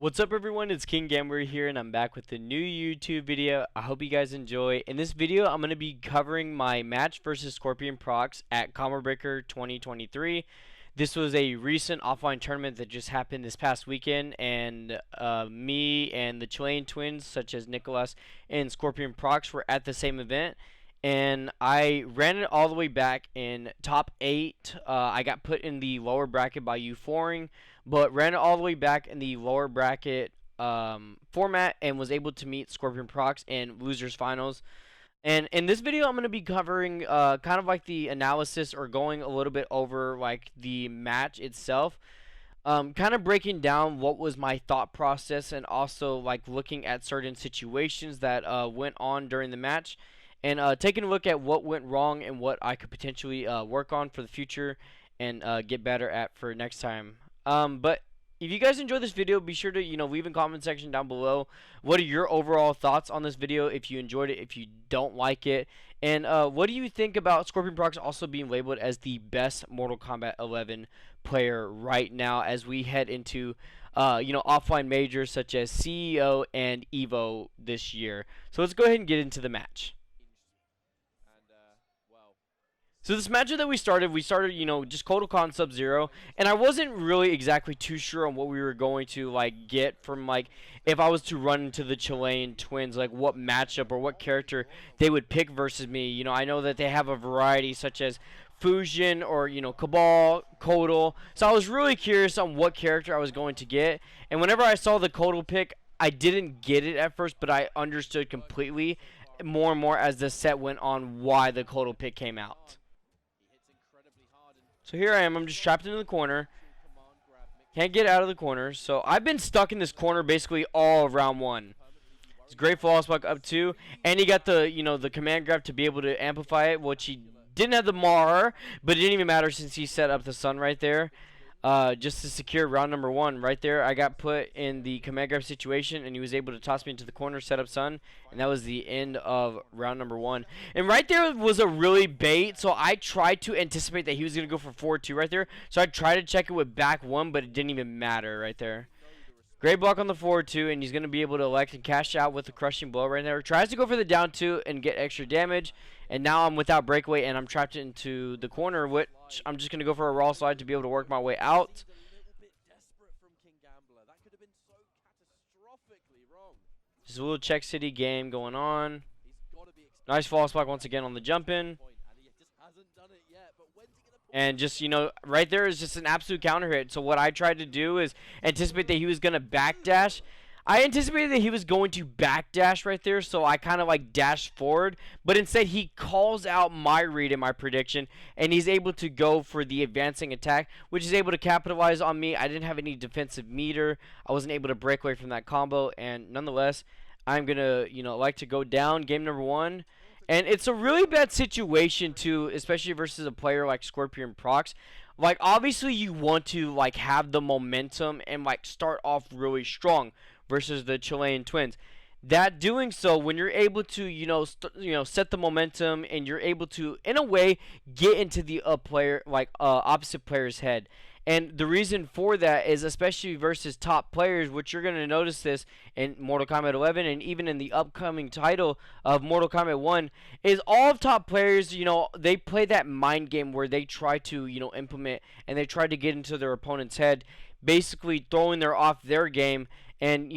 What's up everyone, it's King Gambler here and I'm back with a new YouTube video. I hope you guys enjoy. In this video, I'm going to be covering my match versus ScorpionProcs at Combo Breaker 2023. This was a recent offline tournament that just happened this past weekend, and me and the Chilean twins such as Nicholas and ScorpionProcs were at the same event. And I ran it all the way back in top 8. I got put in the lower bracket by U4ing, but ran it all the way back in the lower bracket format and was able to meet ScorpionProcs in losers finals. And in this video, I'm going to be covering kind of like the analysis, or going a little bit over like the match itself. Kind of breaking down what was my thought process, and also like looking at certain situations that went on during the match, and taking a look at what went wrong and what I could potentially work on for the future and get better at for next time. But if you guys enjoyed this video, be sure to leave in the comment section down below what are your overall thoughts on this video, if you enjoyed it, if you don't like it, and what do you think about ScorpionProcs also being labeled as the best Mortal Kombat 11 player right now as we head into offline majors such as CEO and Evo this year. So let's go ahead and get into the match. So this matchup that we started, just Kotal Khan Sub-Zero, and I wasn't really exactly too sure on what we were going to like get from, like, if I was to run into the Chilean twins, like what matchup or what character they would pick versus me. I know that they have a variety such as Fusion or Cabal, Kotal. So I was really curious on what character I was going to get, and whenever I saw the Kotal pick, I didn't get it at first, but I understood completely more and more as the set went on why the Kotal pick came out. So here I am, I'm just trapped into the corner. Can't get out of the corner. So I've been stuck in this corner basically all of round 1. It's great fall spike up 2. And he got the, the command grab to be able to amplify it, which he didn't have the Mar, but it didn't even matter since he set up the sun right there. Just to secure round number 1 right there. I got put in the command grab situation, and he was able to toss me into the corner, set up sun, and that was the end of round number 1. And right there was a really bait, so I tried to anticipate that he was going to go for 4-2 right there. So I tried to check it with back 1, but it didn't even matter right there. Great block on the forward 2, and he's going to be able to elect and cash out with the crushing blow right there. Tries to go for the down 2 and get extra damage, and now I'm without breakaway and I'm trapped into the corner, which I'm just going to go for a raw slide to be able to work my way out. Just a little Czech City game going on. Nice fall spot once again on the jump in. And just, right there is just an absolute counter hit. So what I tried to do is anticipate that he was going to backdash. I anticipated that he was going to backdash right there, so I kind of like dashed forward. But instead, he calls out my read in my prediction, and he's able to go for the advancing attack, which is able to capitalize on me. I didn't have any defensive meter. I wasn't able to break away from that combo, and nonetheless, I'm going to, like to go down game number 1. And it's a really bad situation too, especially versus a player like ScorpionProcs. Like, obviously you want to like have the momentum and like start off really strong versus the Chilean twins. That doing so, when you're able to set the momentum, and you're able to in a way get into the opposite player's head. And the reason for that is, especially versus top players, which you're going to notice this in Mortal Kombat 11 and even in the upcoming title of Mortal Kombat 1, is all of top players, they play that mind game where they try to, implement, and they try to get into their opponent's head, basically throwing their off their game. And,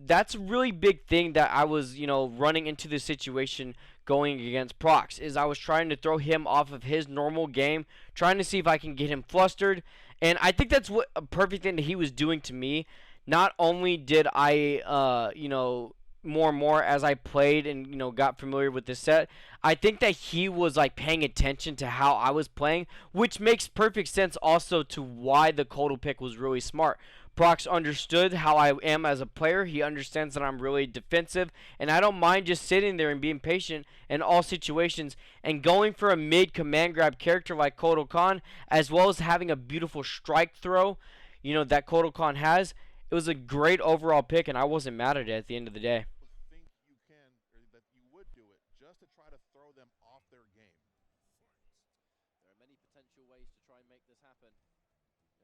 that's a really big thing that I was, running into this situation going against Procs, is I was trying to throw him off of his normal game, trying to see if I can get him flustered. And I think that's what a perfect thing that he was doing to me. Not only did I, more and more as I played and, got familiar with this set, I think that he was, like, paying attention to how I was playing, which makes perfect sense also to why the Kotal pick was really smart. Procs understood how I am as a player. He understands that I'm really defensive, and I don't mind just sitting there and being patient in all situations and going for a mid command grab character like Kotal Khan, as well as having a beautiful strike throw, that Kotal Khan has. It was a great overall pick, and I wasn't mad at it at the end of the day. Think you can, or that you would do it just to try to throw them off their game. There are many potential ways to try and make this happen.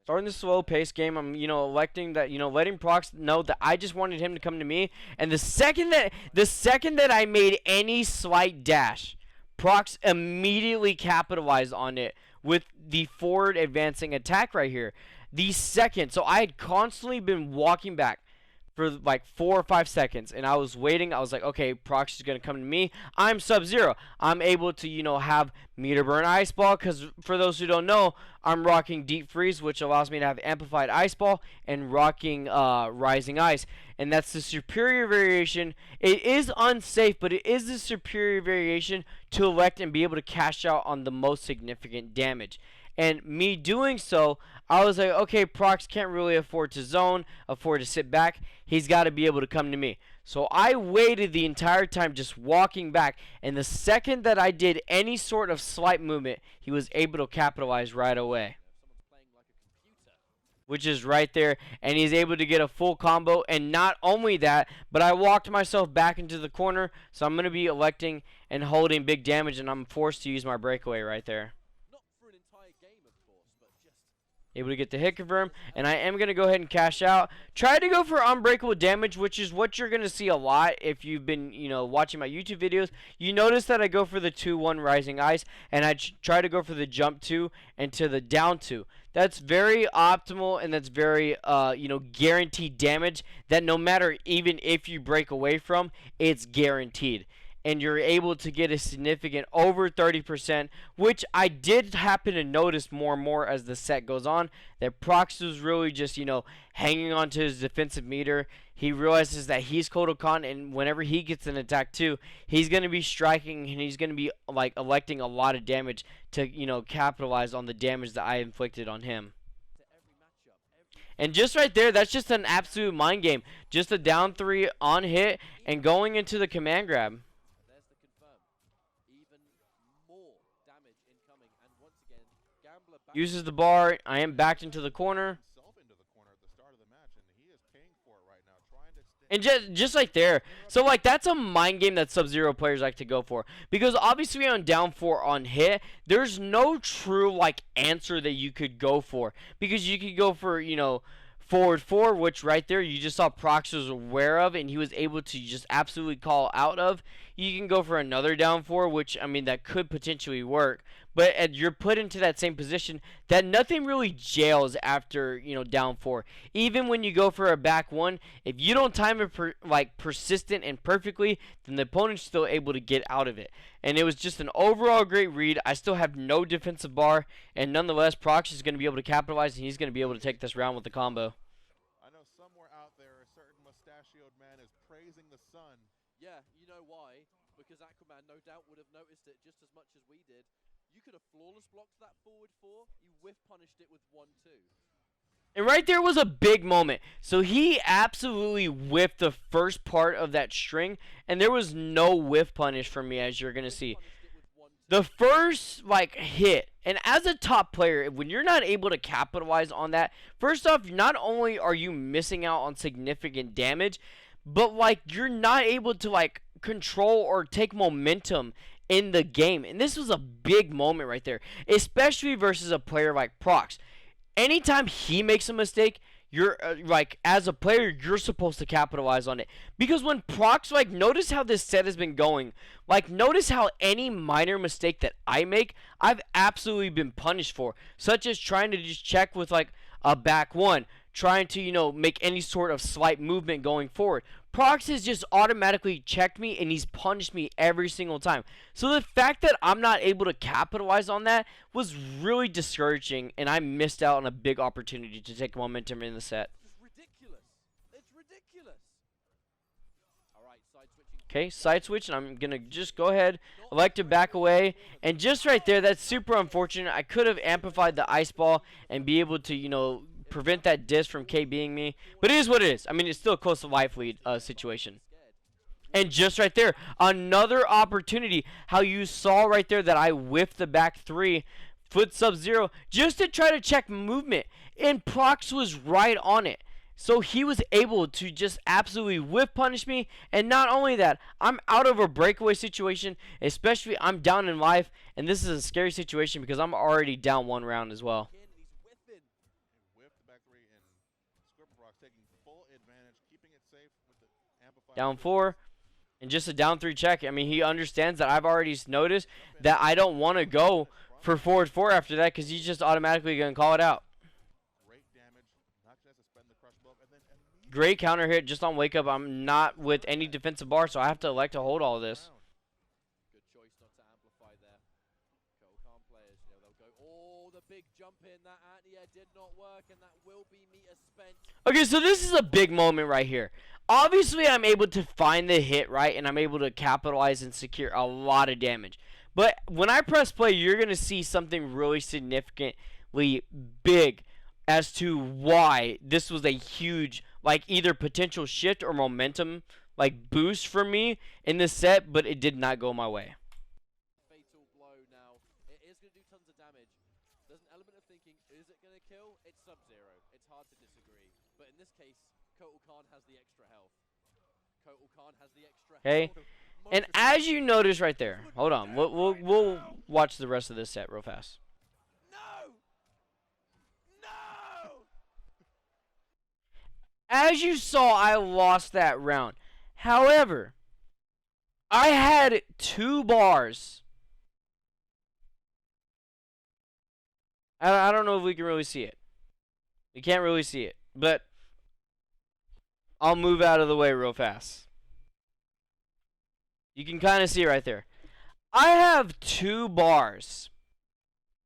Starting the slow pace game, I'm electing that letting Procs know that I just wanted him to come to me, and the second that I made any slight dash, Procs immediately capitalized on it with the forward advancing attack right here. The second, so I had constantly been walking back for like 4 or 5 seconds, and I was waiting. I was like, okay, Prox is gonna come to me. I'm Sub-Zero. I'm able to have meter burn ice ball, because for those who don't know, I'm rocking deep freeze, which allows me to have amplified ice ball, and rocking rising ice, and that's the superior variation. It is unsafe, but it is the superior variation to elect and be able to cash out on the most significant damage. And me doing so, I was like, okay, Prox can't really afford to zone, afford to sit back. He's got to be able to come to me. So I waited the entire time just walking back. And the second that I did any sort of slight movement, he was able to capitalize right away. Which is right there. And he's able to get a full combo. And not only that, but I walked myself back into the corner. So I'm going to be electing and holding big damage. And I'm forced to use my breakaway right there. Able to get the hit confirm, and I am going to go ahead and cash out. Try to go for unbreakable damage, which is what you're going to see a lot if you've been, watching my YouTube videos. You notice that I go for the 2-1 rising ice, and I try to go for the jump 2 and to the down 2. That's very optimal, and that's very, guaranteed damage that no matter even if you break away from, it's guaranteed. And you're able to get a significant over 30%, which I did happen to notice more and more as the set goes on, that Prox was really just, hanging on to his defensive meter. He realizes that he's Kodokan, and whenever he gets an attack too, he's going to be striking, and he's going to be, electing a lot of damage to, capitalize on the damage that I inflicted on him. And just right there, that's just an absolute mind game. Just a down 3 on hit, and going into the command grab. Uses the bar. I am backed into the corner. And just like there. So, that's a mind game that Sub-Zero players like to go for. Because, obviously, on down 4 on hit, there's no true, answer that you could go for. Because you could go for, forward 4, which right there you just saw Prox was aware of, and he was able to just absolutely call out of. You can go for another down 4, which, that could potentially work. But you're put into that same position that nothing really jails after, down 4. Even when you go for a back 1, if you don't time it persistent and perfectly, then the opponent's still able to get out of it. And it was just an overall great read. I still have no defensive bar, and nonetheless, Prox is going to be able to capitalize, and he's going to be able to take this round with the combo. I know somewhere out there a certain mustachioed man is praising the sun. Yeah, you know why? Because Aquaman no doubt would have noticed it just as much as we did. You could have flawless blocked that forward 4. You whiff punished it with 1-2. And right there was a big moment. So he absolutely whiffed the first part of that string, and there was no whiff punish for me, as you're going to see. The first, hit, and as a top player, when you're not able to capitalize on that, first off, not only are you missing out on significant damage, but, you're not able to, control or take momentum in the game. And this was a big moment right there, especially versus a player like Prox. Anytime he makes a mistake, you're as a player, you're supposed to capitalize on it. Because when Prox, notice how this set has been going. Notice how any minor mistake that I make, I've absolutely been punished for. Such as trying to just check with a back 1, trying to make any sort of slight movement going forward. Prox has just automatically checked me, and he's punished me every single time. So the fact that I'm not able to capitalize on that was really discouraging, and I missed out on a big opportunity to take momentum in the set. It's ridiculous. It's ridiculous. All right, side switching. Okay, side switch, and I'm going to just go ahead, elect to back away. And just right there, that's super unfortunate. I could have amplified the ice ball and be able to, prevent that disc from KBing me. But it is what it is. It's still a close to life lead situation. And just right there, another opportunity. How you saw right there that I whiffed the back 3, foot Sub-Zero, just to try to check movement. And Prox was right on it. So he was able to just absolutely whiff punish me. And not only that, I'm out of a breakaway situation. Especially I'm down in life. And this is a scary situation because I'm already down 1 round as well. down 4, and just a down 3 check. I mean, he understands that I've already noticed that I don't want to go for forward 4 after that because he's just automatically going to call it out. Great damage. Not just to spend the crush blow, and then Great counter hit just on wake up. I'm not with any defensive bar, so I have to elect to hold all of this. Good choice not to amplify there. Kotal players, you know, they'll go, oh, the big jump in. That anti-air did not work, and that will be meter spent. Okay, so this is a big moment right here. Obviously, I'm able to find the hit, right, and I'm able to capitalize and secure a lot of damage. But when I press play, you're going to see something really significantly big as to why this was a huge, like, either potential shift or momentum, like, boost for me in this set, but it did not go my way. Fatal blow now. It is going to do tons of damage. There's an element of thinking, is it going to kill? It's Sub-Zero. It's hard to disagree. But in this case, Kotal Khan has the extra health. Kotal Khan has the extra Okay. health. And as you notice right there, hold on, we'll watch the rest of this set real fast. No! No! As you saw, I lost that round. However, I had 2 bars. I don't know if we can really see it. We can't really see it, but I'll move out of the way real fast. You can kind of see right there. I have 2 bars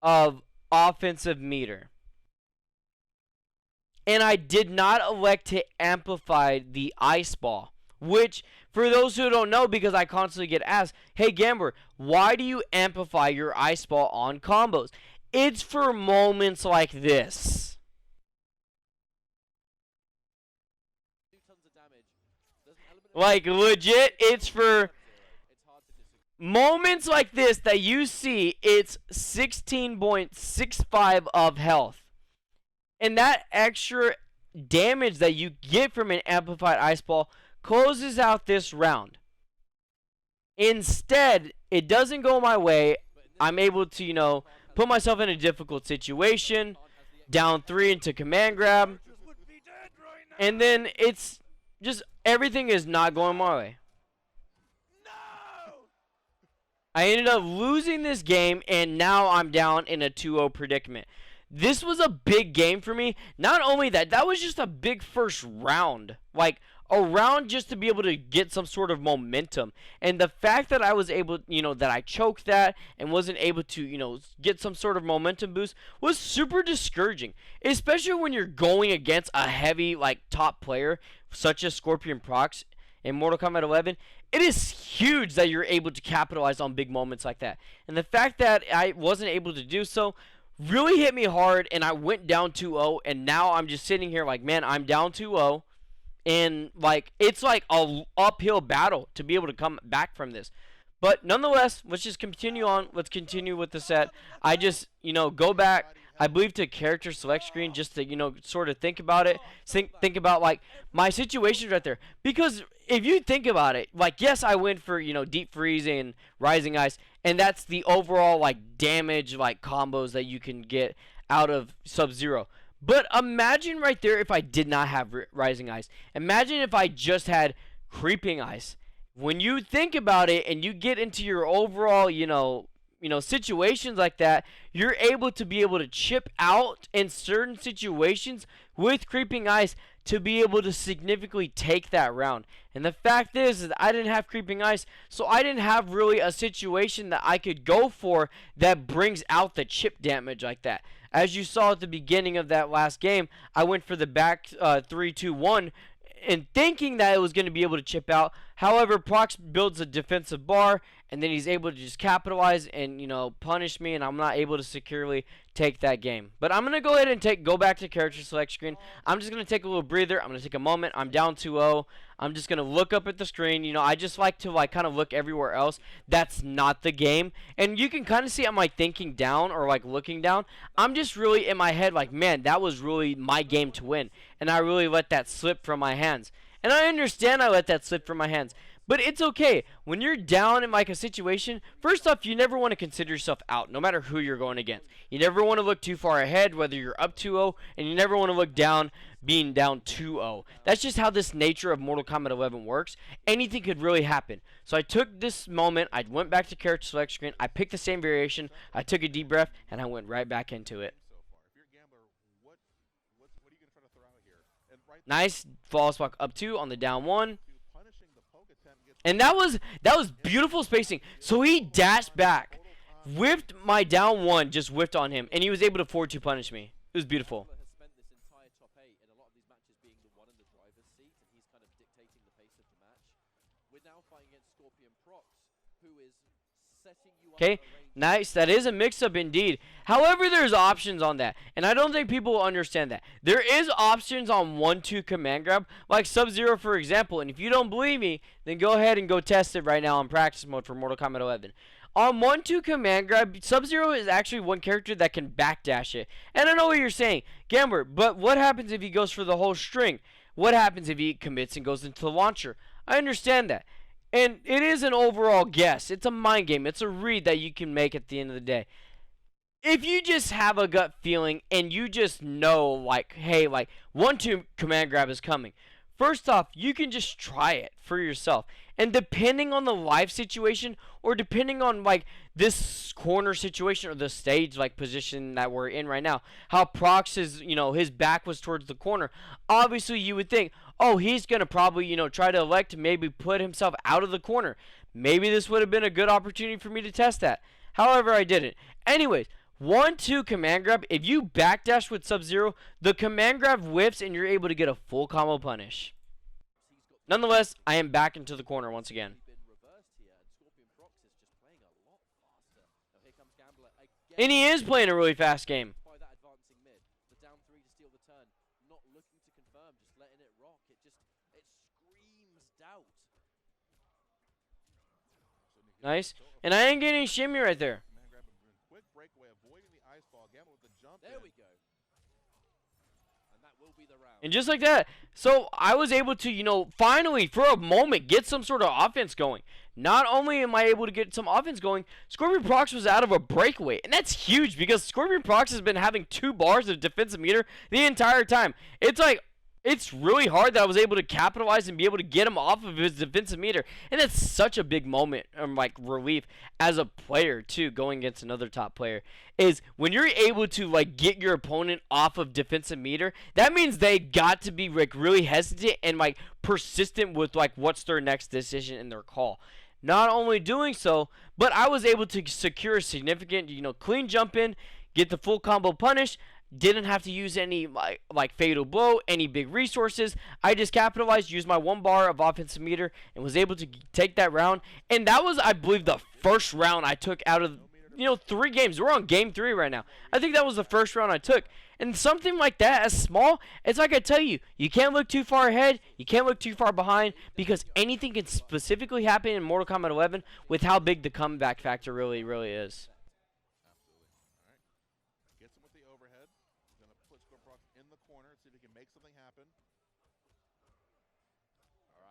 of offensive meter. And I did not elect to amplify the ice ball. Which, for those who don't know, because I constantly get asked, hey Gambler, why do you amplify your ice ball on combos? It's for moments like this. Like, legit, it's for moments like this that you see. It's 16.65 of health. And that extra damage that you get from an amplified ice ball closes out this round. Instead, it doesn't go my way. I'm able to, you know, put myself in a difficult situation. Down 3 into command grab. And then it's just everything is not going my way. I ended up losing this game, and now I'm down in a 2-0 predicament. This was a big game for me. Not only that, that was just a big first round. Like, a round just to be able to get some sort of momentum. And the fact that I was able, you know, that I choked that and wasn't able to, you know, get some sort of momentum boost was super discouraging. Especially when you're going against a heavy, like, top player, such as ScorpionProcs in Mortal Kombat 11. It is huge that you're able to capitalize on big moments like that. And the fact that I wasn't able to do so really hit me hard, and I went down 2-0, and now I'm just sitting here like, man, I'm down 2-0, and like it's like a uphill battle to be able to come back from this. But nonetheless, let's just continue on. Let's continue with the set. I just, you know, go back, I believe, to character select screen just to, you know, sort of think about it. Think about, like, my situations right there. Because if you think about it, like, yes, I went for, you know, deep freeze and rising ice. And that's the overall, like, damage, like, combos that you can get out of Sub-Zero. But imagine right there if I did not have rising ice. Imagine if I just had creeping ice. When you think about it and you get into your overall, you know, situations like that, you're able to chip out in certain situations with creeping ice to be able to significantly take that round. And the fact is I didn't have creeping ice, so I didn't have really a situation that I could go for that brings out the chip damage like that. As you saw at the beginning of that last game, I went for the back 3-2-1 and thinking that it was going to be able to chip out. However, Procs builds a defensive bar, and then he's able to just capitalize and, you know, punish me, and I'm not able to securely take that game. But I'm going to go ahead and go back to character select screen. I'm just going to take a little breather. I'm going to take a moment. I'm down 2-0. I'm just going to look up at the screen. You know, I just like to, like, kind of look everywhere else. That's not the game. And you can kind of see I'm, like, thinking down or, like, looking down. I'm just really in my head like, man, that was really my game to win. And I really let that slip from my hands. And I understand I let that slip from my hands. But it's okay. When you're down in like a situation, first off, you never want to consider yourself out, no matter who you're going against. You never want to look too far ahead, whether you're up 2-0, and you never want to look down, being down 2-0. That's just how this nature of Mortal Kombat 11 works. Anything could really happen. So I took this moment, I went back to character select screen, I picked the same variation, I took a deep breath, and I went right back into it. So far, if you're a gambler, what are you going to try to throw out here? And right Nice fall spot up 2 on the down 1. punishing the poke attempt gets And that was beautiful spacing. So he dashed back, whiffed my down 1, just whiffed on him, and he was able to forward to punish me. It was beautiful. Has spent this entire top 8 in a lot of these matches being the one in the driver's seat, and he's kind of dictating the pace of the match. We're now fighting against ScorpionProcs, who is setting you up. Okay, nice. That is a mix-up indeed. However, there's options on that, and I don't think people will understand that. There is options on 1-2 command grab, like Sub-Zero, for example, and if you don't believe me, then go ahead and go test it right now in practice mode for Mortal Kombat 11. On 1-2 command grab, Sub-Zero is actually one character that can backdash it. And I know what you're saying, Gambler, but what happens if he goes for the whole string? What happens if he commits and goes into the launcher? I understand that. And it is an overall guess. It's a mind game. It's a read that you can make at the end of the day. If you just have a gut feeling and you just know, like, hey, like, 1-2 command grab is coming. First off, you can just try it for yourself. And depending on the live situation, or depending on, like, this corner situation or the stage, like, position that we're in right now, how Procs is, you know, his back was towards the corner, obviously you would think, oh, he's going to probably, you know, try to elect to maybe put himself out of the corner. Maybe this would have been a good opportunity for me to test that. However, I didn't. Anyways, 1-2 command grab, if you backdash with Sub-Zero, the command grab whiffs and you're able to get a full combo punish. Nonetheless, I am back into the corner once again. And he is playing a really fast game. By that advancing mid, the down 3 to steal the turn, not looking to confirm, just letting it rock. It screams doubt. Nice. And I ain't getting shimmy right there. command grab a quick breakaway, avoiding the ice ball. Gamble with the jump. There we go. And that will be the round. And just like that, so I was able to, you know, finally, for a moment, get some sort of offense going. Not only am I able to get some offense going, ScorpionProcs was out of a breakaway. And that's huge because ScorpionProcs has been having 2 bars of defensive meter the entire time. It's like, it's really hard that I was able to capitalize and be able to get him off of his defensive meter. And that's such a big moment, like, relief as a player, too, going against another top player. Is when you're able to, like, get your opponent off of defensive meter, that means they got to be, like, really hesitant and, like, persistent with, like, what's their next decision in their call. Not only doing so, but I was able to secure a significant, you know, clean jump in, get the full combo punish. Didn't have to use any like fatal blow, any big resources. I just capitalized, used my 1 bar of offensive meter, and was able to take that round. And that was, I believe, the first round I took out of, you know, 3 games. We're on game 3 right now. I think that was the first round I took. And something like that, as small, it's like I tell you, you can't look too far ahead, you can't look too far behind, because anything can specifically happen in Mortal Kombat 11 with how big the comeback factor really, really is. Gets him with the overhead. Gonna put ScorpionProcs in the corner, see if he can make something happen.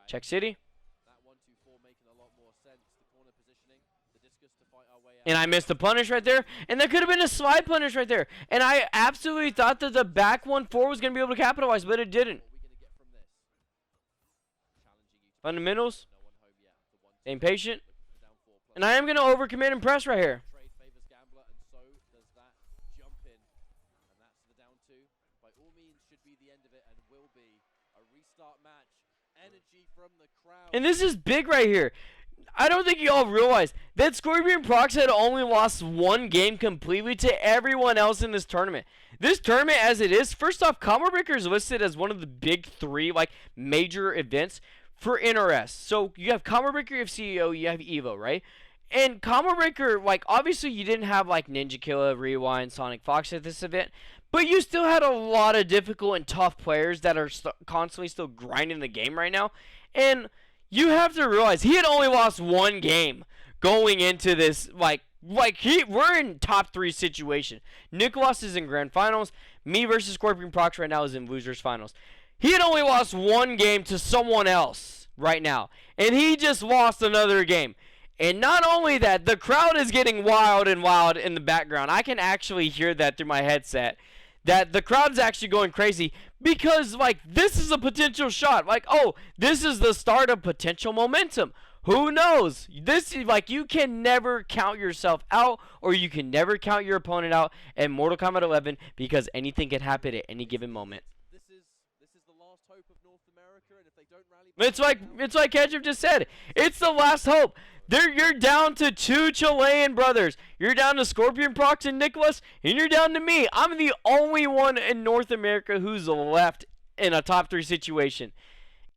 Check City. That 1-2-4 making a lot more sense. The corner positioning, the discus to fight our way out. And I missed the punish right there. And there could have been a slide punish right there. And I absolutely thought that the back 1-4 was going to be able to capitalize, but it didn't. What are we going to get from this? Challenging you to Fundamentals. no one home yet. The 1-2 Staying patient. looking for down 4 plus. And I am going to overcommit and press right here. Trade favors Gambler, and so does that jump in. And that's the down 2. By all means, should be the end of it, and will be a restart match. Energy from the crowd. And this is big right here. I don't think you all realize that ScorpionProcs had only lost 1 game completely to everyone else in this tournament. This tournament, as it is, first off, Combo Breaker is listed as one of the big 3, like, major events for NRS. So you have Combo Breaker, you have CEO, you have EVO, right? And Combo Breaker, like, obviously you didn't have, like, Ninja Killa, Rewind, Sonic Fox at this event, but you still had a lot of difficult and tough players that are constantly still grinding the game right now. And you have to realize he had only lost 1 game going into this, we're in top 3 situation. Nicholas is in grand finals. Me versus ScorpionProcs right now is in losers finals. He had only lost 1 game to someone else. right now. And he just lost another game. And not only that, the crowd is getting wild and wild in the background. I can actually hear that through my headset. That the crowd's actually going crazy because, like, this is a potential shot. Like, oh, this is the start of potential momentum. Who knows? This is like, you can never count yourself out, or you can never count your opponent out in Mortal Kombat 11 because anything can happen at any given moment. This is the last hope of North America, and if they don't rally, It's like Ketchup just said. It's the last hope. You're down to 2 Chilean brothers. You're down to ScorpionProcs and Nicholas, and you're down to me. I'm the only one in North America who's left in a top 3 situation.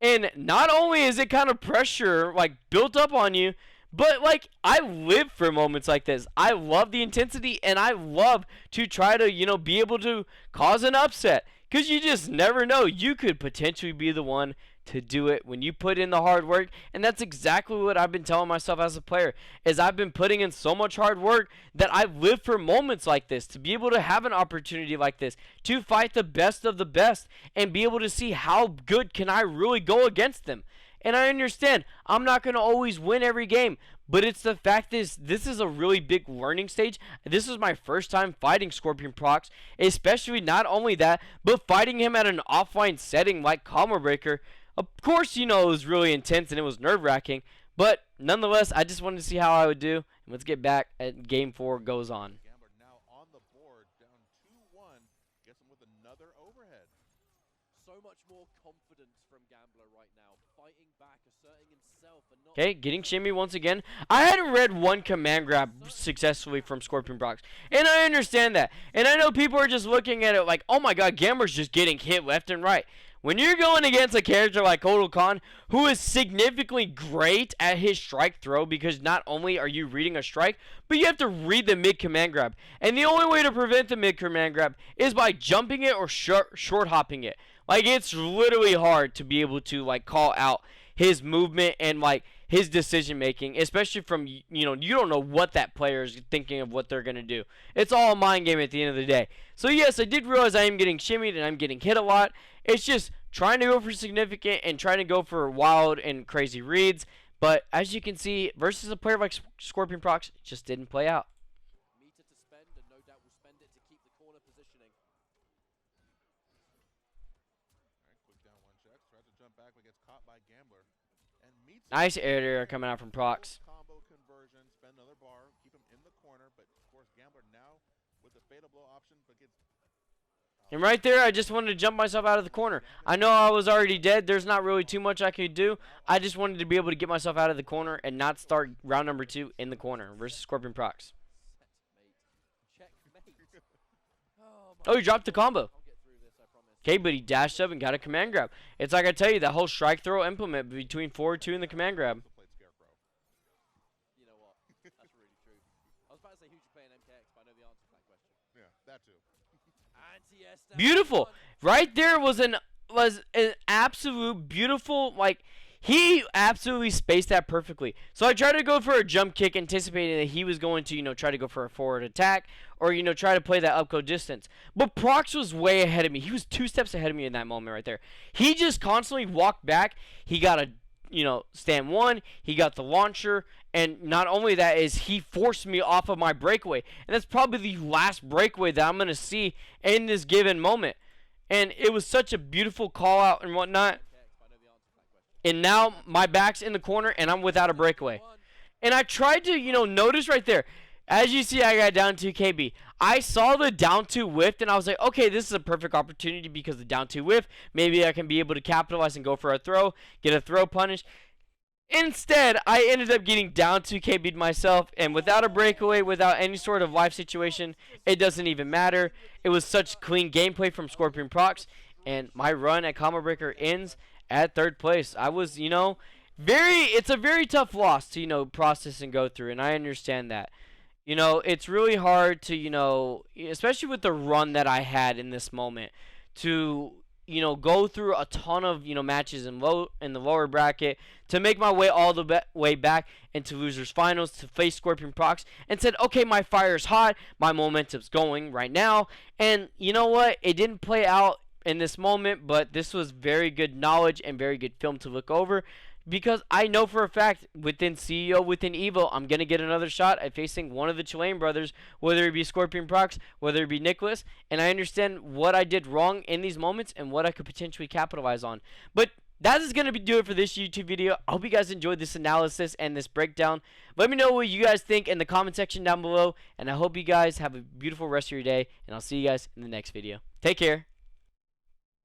And not only is it kind of pressure, like, built up on you, but, like, I live for moments like this. I love the intensity, and I love to try to, you know, be able to cause an upset. Because you just never know. You could potentially be the one to do it when you put in the hard work. And that's exactly what I've been telling myself as a player, is I've been putting in so much hard work that I live for moments like this, to be able to have an opportunity like this, to fight the best of the best and be able to see how good can I really go against them. And I understand I'm not going to always win every game, but it's the fact is, this is a really big learning stage. This is my first time fighting ScorpionProcs, especially not only that, but fighting him at an offline setting like Combo Breaker. Of course, you know, it was really intense and it was nerve-wracking, but nonetheless, I just wanted to see how I would do. And let's get back at Game 4 goes on. Gambler now on the board, down 2-1, gets him with another overhead. so much more confidence from Gambler right now, fighting back, asserting himself, and not. Okay, getting shimmy once again. I hadn't read one command grab successfully from ScorpionProcs, and I understand that. And I know people are just looking at it like, oh my god, Gambler's just getting hit left and right. When you're going against a character like Kotal Khan, who is significantly great at his strike throw, because not only are you reading a strike, but you have to read the mid command grab. And the only way to prevent the mid command grab is by jumping it or short hopping it. Like, it's literally hard to be able to, like, call out his movement and, like, his decision making, especially from, you know, you don't know what that player is thinking of what they're going to do. It's all a mind game at the end of the day. So yes, I did realize I am getting shimmied and I'm getting hit a lot. It's just trying to go for significant and trying to go for wild and crazy reads. But as you can see, versus a player like ScorpionProcs, it just didn't play out. Meter to spend, and no doubt will spend it to keep the corner positioning. Alright, quick down one check, tries to jump back but gets caught by Gambler. And meets Nice air coming out from Procs. combo conversion, spend another bar, keep him in the corner, but of course Gambler now with the fatal blow option, but gets And right there, I just wanted to jump myself out of the corner. I know I was already dead. There's not really too much I could do. I just wanted to be able to get myself out of the corner and not start round number 2 in the corner versus ScorpionProcs. Checkmate. Oh, he dropped the combo. I'll get through this, I promise. Okay, but he dashed up and got a command grab. It's like I tell you, that whole strike throw implement between forward 2 and the command grab. also played Scarecrow. You know what? That's really true. I was about to say who's playing MKX, but I know the answer to that question. Yeah, that too. Anti-S down Beautiful. one. Right there was an absolute beautiful, like, he absolutely spaced that perfectly. So I tried to go for a jump kick, anticipating that he was going to, you know, try to go for a forward attack or, you know, try to play that up close distance. But Procs was way ahead of me. He was 2 steps ahead of me in that moment right there. He just constantly walked back. He got a, you know, stand 1. He got the launcher. And not only that is he forced me off of my breakaway. And that's probably the last breakaway that I'm going to see in this given moment. And it was such a beautiful call out and whatnot. And now my back's in the corner and I'm without a breakaway. And I tried to, you know, notice right there. As you see, I got down 2 KB. I saw the down 2 whiff and I was like, okay, this is a perfect opportunity because the down 2 whiff. Maybe I can be able to capitalize and go for a throw, get a throw punish. Instead, I ended up getting down 2 KB'd myself, and without a breakaway, without any sort of life situation, it doesn't even matter. It was such clean gameplay from ScorpionProcs, and my run at Combo Breaker ends at 3rd place. I was, you know, it's a very tough loss to, you know, process and go through, and I understand that. You know, it's really hard to, you know, especially with the run that I had in this moment, to, you know, go through a ton of, you know, matches in the lower bracket to make my way all the way back into losers finals to face ScorpionProcs and said, okay, my fire's hot, my momentum's going right now. And you know what? It didn't play out in this moment, but this was very good knowledge and very good film to look over. because I know for a fact within CEO, within Evo, I'm going to get another shot at facing one of the Chilean brothers, whether it be ScorpionProcs, whether it be Nicholas, and I understand what I did wrong in these moments and what I could potentially capitalize on. But that is going to do it for this YouTube video. I hope you guys enjoyed this analysis and this breakdown. Let me know what you guys think in the comment section down below, and I hope you guys have a beautiful rest of your day, and I'll see you guys in the next video. Take care.